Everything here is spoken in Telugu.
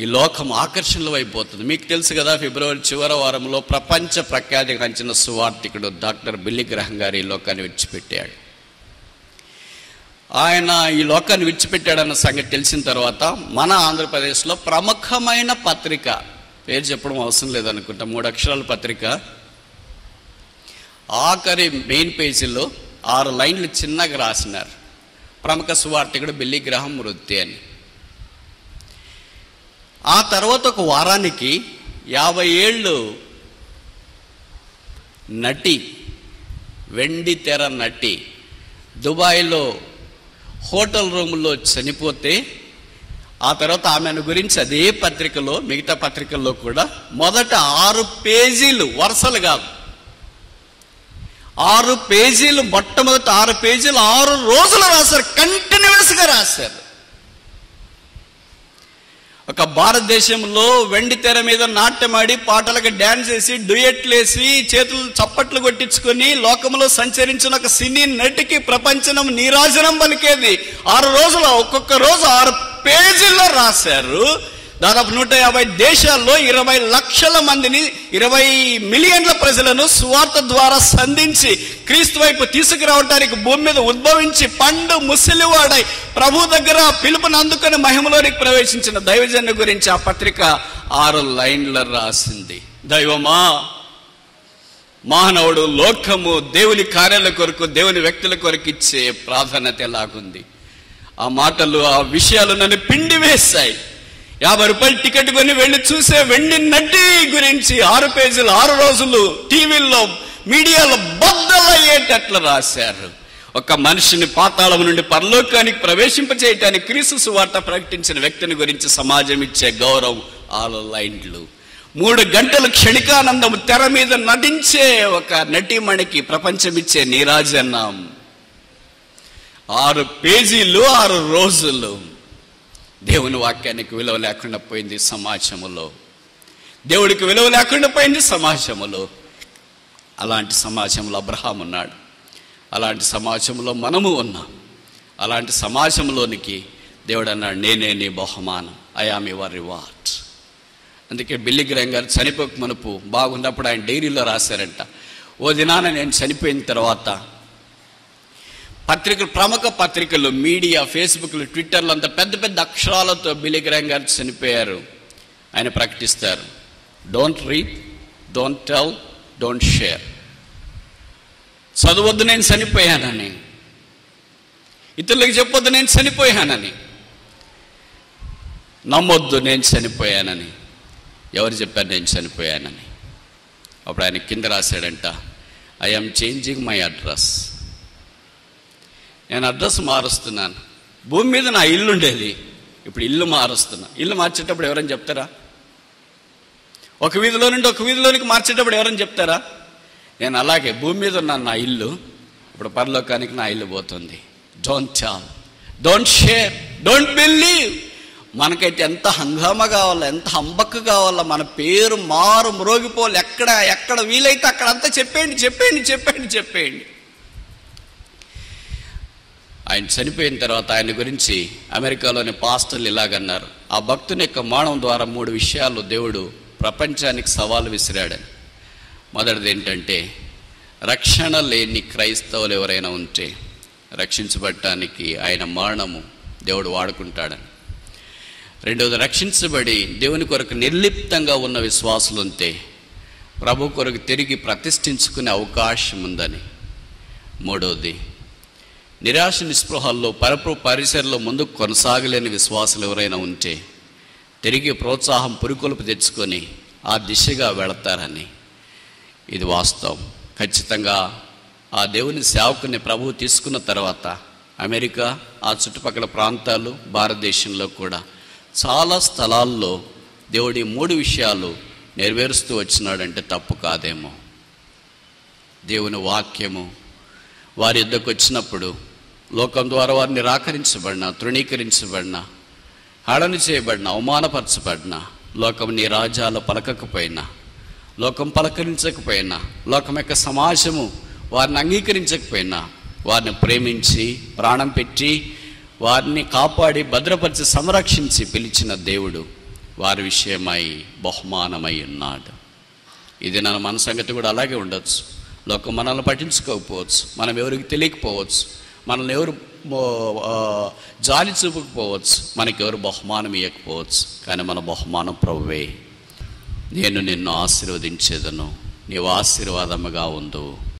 ఈ లోకం ఆకర్షణలు అయిపోతుంది. మీకు తెలుసు కదా, ఫిబ్రవరి చివరి వారంలో ప్రపంచ ప్రఖ్యాతిగాంచిన సువార్థికుడు డాక్టర్ బిల్లీ గ్రహం గారు ఈ లోకాన్ని విడిచిపెట్టాడు. ఆయన ఈ లోకాన్ని విడిచిపెట్టాడన్న సంగతి తెలిసిన తర్వాత మన ఆంధ్రప్రదేశ్లో ప్రముఖమైన పత్రిక, పేరు చెప్పడం అవసరం లేదనుకుంటా, 3 అక్షరాల పత్రిక, ఆఖరి మెయిన్ పేజీలో 6 లైన్లు చిన్నగా రాసినారు, ప్రముఖ సువార్థికుడు బిల్లీ గ్రహం మృతి అని. ఆ తర్వాత ఒక వారానికి 50 ఏళ్ళు నటి, వెండి తెర నటి, దుబాయ్లో హోటల్ రూముల్లో చనిపోతే ఆ తర్వాత ఆమెను గురించి అదే పత్రికలో, మిగతా పత్రికల్లో కూడా మొదట 6 పేజీలు, వరుసలు కాదు, 6 పేజీలు, మొట్టమొదటి 6 పేజీలు 6 రోజులు రాశారు, కంటిన్యూస్గా రాశారు. ఒక భారతదేశంలో వెండి తెర మీద నాట్యమాడి, పాటలకు డ్యాన్స్ చేసి, డ్యూయెట్లు వేసి, చేతులు చప్పట్లు కొట్టించుకొని లోకంలో సంచరించిన ఒక సినీ నటికి ప్రపంచం నీరాజనం పలికేది 6 రోజులు, ఒక్కొక్క రోజు 6 పేజీల్లో రాశారు. దాదాపు 150 దేశాల్లో 20 లక్షల మందిని, 20 మిలియన్ల ప్రజలను సువార్త ద్వారా సంధించి క్రీస్తు వైపు తీసుకురావడానికి భూమి మీద ఉద్భవించి పండు ముసలివాడై ప్రభు దగ్గర పిలుపుని అందుకొని మహిమలోనికి ప్రవేశించిన దైవజనుని గురించి ఆ పత్రిక 6 లైన్ల రాసింది. దైవమా, మానవుడు లోకము దేవుని కార్యాల కొరకు, దేవుని వ్యక్తుల కొరకు ఇచ్చే ప్రాధాన్యత ఎలాగుంది. ఆ మాటలు, ఆ విషయాలు నన్ను పిండి వేశాయి. 50 రూపాయలు టికెట్ కొని వెళ్ళి చూసే వెండి నటి గురించి 6 పేజీలు 6 రోజులు టీవీల్లో, మీడియాలో బద్దలయ్యేటట్లు రాశారు. ఒక మనిషిని పాతాళం నుండి పరలోకానికి ప్రవేశింపచేయటానికి క్రీస్తు సువార్త ప్రకటించిన వ్యక్తిని గురించి సమాజం ఇచ్చే గౌరవం 6 లైన్లు. 3 గంటల క్షణికానందం తెర మీద నటించే ఒక నటీమణికి ప్రపంచం ఇచ్చే నీరాజనం. 6 పేజీలు 6 రోజులు. దేవుని వాక్యానికి విలువ లేకుండా పోయింది సమాజంలో, దేవుడికి విలువ లేకుండా పోయింది సమాజంలో. అలాంటి సమాజంలో అబ్రహాం ఉన్నాడు, అలాంటి సమాజంలో మనము ఉన్నాం. అలాంటి సమాజంలోనికి దేవుడు అన్నాడు, నేనే నీ బహుమానం, ఐ యామ్ యువర్ రివార్డ్. అందుకే బిల్లీ గ్రహం గారు చనిపోక మునుపు బాగున్నప్పుడు ఆయన డైరీలో రాశారంట, ఓ దినాన నేను చనిపోయిన తర్వాత పత్రికలు, ప్రముఖ పత్రికలు, మీడియా, ఫేస్బుక్లు, ట్విట్టర్లు అంత పెద్ద పెద్ద అక్షరాలతో బిల్లీ గ్రహం గారు చనిపోయారు ఆయన ప్రకటిస్తారు, don't read, don't tell, don't share. చదవద్దు నేను చనిపోయానని, ఇతరులకు చెప్పొద్దు నేను చనిపోయానని, నమ్మొద్దు నేను చనిపోయానని. ఎవరు చెప్పారు నేను చనిపోయానని? అప్పుడు ఆయన కింద రాశాడంట, I am changing my address. నేను అడ్రస్ మారుస్తున్నాను. భూమి మీద నా ఇల్లు ఉండేది, ఇప్పుడు ఇల్లు మారుస్తున్నా. ఇల్లు మార్చేటప్పుడు ఎవరైనా చెప్తారా? ఒక వీధిలో నుండి ఒక వీధిలోనికి మార్చేటప్పుడు ఎవరైనా చెప్తారా? నేను అలాగే భూమి మీద ఉన్నాను, నా ఇల్లు ఇప్పుడు పరలోకానికి నా ఇల్లు పోతుంది. Don't tell, don't share, don't believe. మనకైతే ఎంత హంగామా కావాలా, ఎంత హంబక్కు కావాలా, మన పేరు మారు మ్రోగిపోవాలి, ఎక్కడ వీలైతే అక్కడ అంతా చెప్పేయండి చెప్పేయండి చెప్పేయండి చెప్పేయండి. ఆయన చనిపోయిన తర్వాత ఆయన గురించి అమెరికాలోని పాస్టర్లు ఇలాగన్నారు, ఆ భక్తుని యొక్క మరణం ద్వారా 3 విషయాలు దేవుడు ప్రపంచానికి సవాలు విసిరాడని. మొదటిది ఏంటంటే, రక్షణ లేని క్రైస్తవులు ఎవరైనా ఉంటే రక్షించబడటానికి ఆయన మరణము దేవుడు వాడుకుంటాడని. రెండవది, రక్షించబడి దేవుని కొరకు నిర్లిప్తంగా ఉన్న విశ్వాసులు ఉంటే ప్రభు కొరకు తిరిగి ప్రతిష్ఠించుకునే అవకాశం ఉందని. మూడవది, నిరాశ నిస్పృహల్లో పరిసరలో ముందుకు కొనసాగలేని విశ్వాసులు ఎవరైనా ఉంటే తిరిగి ప్రోత్సాహం పురికొల్పు తెచ్చుకొని ఆ దిశగా వెళతారని. ఇది వాస్తవం. ఖచ్చితంగా ఆ దేవుని సేవకుని ప్రభువు తీసుకున్న తర్వాత అమెరికా, ఆ చుట్టుపక్కల ప్రాంతాలు, భారతదేశంలో కూడా చాలా స్థలాల్లో దేవుడి 3 విషయాలు నెరవేరుస్తూ వచ్చినాడంటే తప్పు కాదేమో. దేవుని వాక్యము వారి యుద్ధకు వచ్చినప్పుడు లోకం ద్వారా వారు నిరాకరించబడిన, తృణీకరించబడిన, హేళన చేయబడిన, అవమానపరచబడిన, లోకం నీ రాజ్యాలు పలకకపోయినా, లోకం పలకరించకపోయినా, లోకం యొక్క సమాజము వారిని అంగీకరించకపోయినా, వారిని ప్రేమించి ప్రాణం పెట్టి వారిని కాపాడి భద్రపరిచి సంరక్షించి పిలిచిన దేవుడు వారి విషయమై బహుమానమై ఉన్నాడు. ఇది మన సంగతి కూడా అలాగే ఉండొచ్చు. లోకం మనల్ని పట్టించుకోకపోవచ్చు, మనం ఎవరికి తెలియకపోవచ్చు, మనల్ని ఎవరు జాలి చూపకపోవచ్చు, మనకెవరు బహుమానం ఇవ్వకపోవచ్చు. కానీ మన బహుమానం ప్రభువే. నేను నిన్ను ఆశీర్వదించేదను, నీవు ఆశీర్వాదముగా ఉండు.